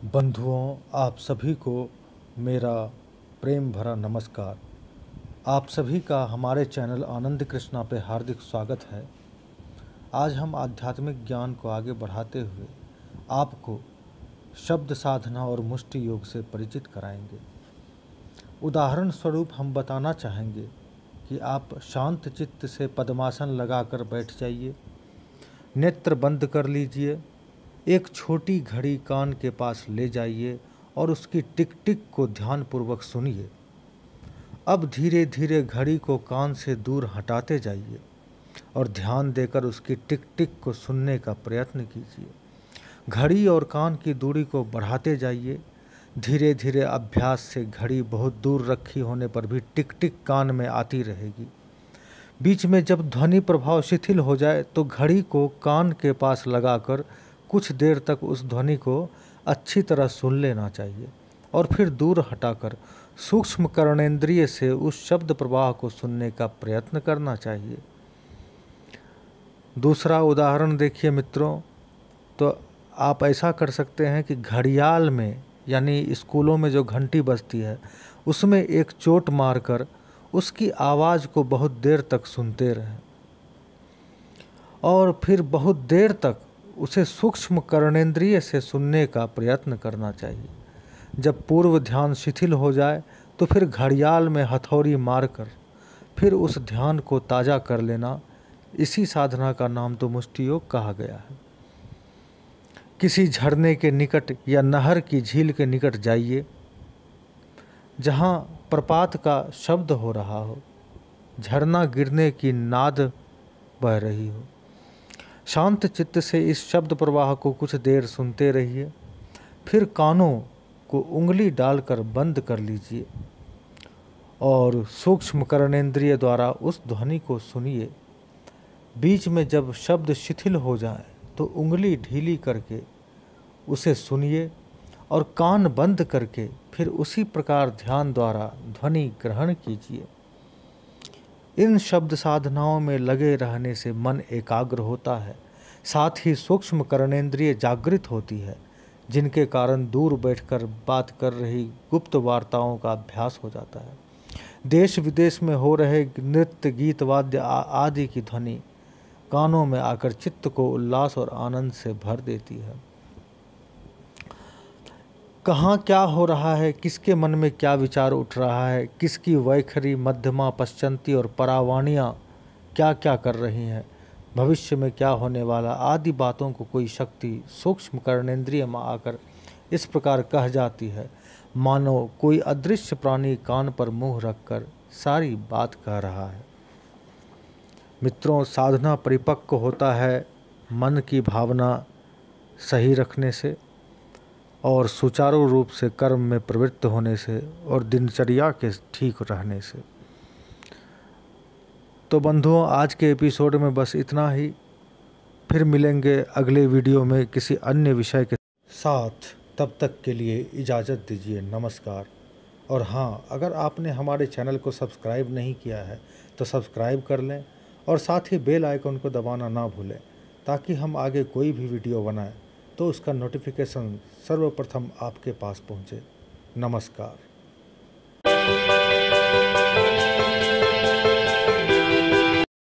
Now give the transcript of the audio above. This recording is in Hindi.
बंधुओं, आप सभी को मेरा प्रेम भरा नमस्कार। आप सभी का हमारे चैनल आनंद कृष्णा पे हार्दिक स्वागत है। आज हम आध्यात्मिक ज्ञान को आगे बढ़ाते हुए आपको शब्द साधना और मुष्टि योग से परिचित कराएंगे। उदाहरण स्वरूप हम बताना चाहेंगे कि आप शांत चित्त से पद्मासन लगाकर बैठ जाइए, नेत्र बंद कर लीजिए, एक छोटी घड़ी कान के पास ले जाइए और उसकी टिक टिक को ध्यानपूर्वक सुनिए। अब धीरे धीरे घड़ी को कान से दूर हटाते जाइए और ध्यान देकर उसकी टिक टिक को सुनने का प्रयत्न कीजिए। घड़ी और कान की दूरी को बढ़ाते जाइए। धीरे धीरे अभ्यास से घड़ी बहुत दूर रखी होने पर भी टिक टिक कान में आती रहेगी। बीच में जब ध्वनि प्रभाव शिथिल हो जाए तो घड़ी को कान के पास लगाकर कुछ देर तक उस ध्वनि को अच्छी तरह सुन लेना चाहिए और फिर दूर हटाकर सूक्ष्म कर्णेंद्रिय से उस शब्द प्रवाह को सुनने का प्रयत्न करना चाहिए। दूसरा उदाहरण देखिए मित्रों, तो आप ऐसा कर सकते हैं कि घड़ियाल में यानी स्कूलों में जो घंटी बजती है उसमें एक चोट मारकर उसकी आवाज़ को बहुत देर तक सुनते रहें और फिर बहुत देर तक उसे सूक्ष्म कर्णेंद्रिय से सुनने का प्रयत्न करना चाहिए। जब पूर्व ध्यान शिथिल हो जाए तो फिर घड़ियाल में हथौड़ी मारकर फिर उस ध्यान को ताज़ा कर लेना। इसी साधना का नाम तो मुष्टि योग कहा गया है। किसी झरने के निकट या नहर की झील के निकट जाइए जहाँ प्रपात का शब्द हो रहा हो, झरना गिरने की नाद बह रही हो। शांत चित्त से इस शब्द प्रवाह को कुछ देर सुनते रहिए, फिर कानों को उंगली डालकर बंद कर लीजिए और सूक्ष्म कर्णेंद्रिय द्वारा उस ध्वनि को सुनिए। बीच में जब शब्द शिथिल हो जाए तो उंगली ढीली करके उसे सुनिए और कान बंद करके फिर उसी प्रकार ध्यान द्वारा ध्वनि ग्रहण कीजिए। इन शब्द साधनाओं में लगे रहने से मन एकाग्र होता है, साथ ही सूक्ष्म कर्णेंद्रिय जागृत होती है, जिनके कारण दूर बैठकर बात कर रही गुप्त वार्ताओं का अभ्यास हो जाता है। देश विदेश में हो रहे नृत्य, गीत, वाद्य आदि की ध्वनि कानों में आकर चित्त को उल्लास और आनंद से भर देती है। कहाँ क्या हो रहा है, किसके मन में क्या विचार उठ रहा है, किसकी वैखरी, मध्यमा, पश्चंती और परावाणियाँ क्या क्या कर रही हैं, भविष्य में क्या होने वाला आदि बातों को कोई शक्ति सूक्ष्म कर्णेंद्रिय में आकर इस प्रकार कह जाती है, मानो कोई अदृश्य प्राणी कान पर मुंह रखकर सारी बात कह रहा है। मित्रों, साधना परिपक्व होता है मन की भावना सही रखने से और सुचारू रूप से कर्म में प्रवृत्त होने से और दिनचर्या के ठीक रहने से। तो बंधुओं, आज के एपिसोड में बस इतना ही। फिर मिलेंगे अगले वीडियो में किसी अन्य विषय के साथ। तब तक के लिए इजाज़त दीजिए। नमस्कार। और हाँ, अगर आपने हमारे चैनल को सब्सक्राइब नहीं किया है तो सब्सक्राइब कर लें और साथ ही बेल आइकन को दबाना ना भूलें, ताकि हम आगे कोई भी वीडियो बनाएं तो उसका नोटिफिकेशन सर्वप्रथम आपके पास पहुँचे। नमस्कार।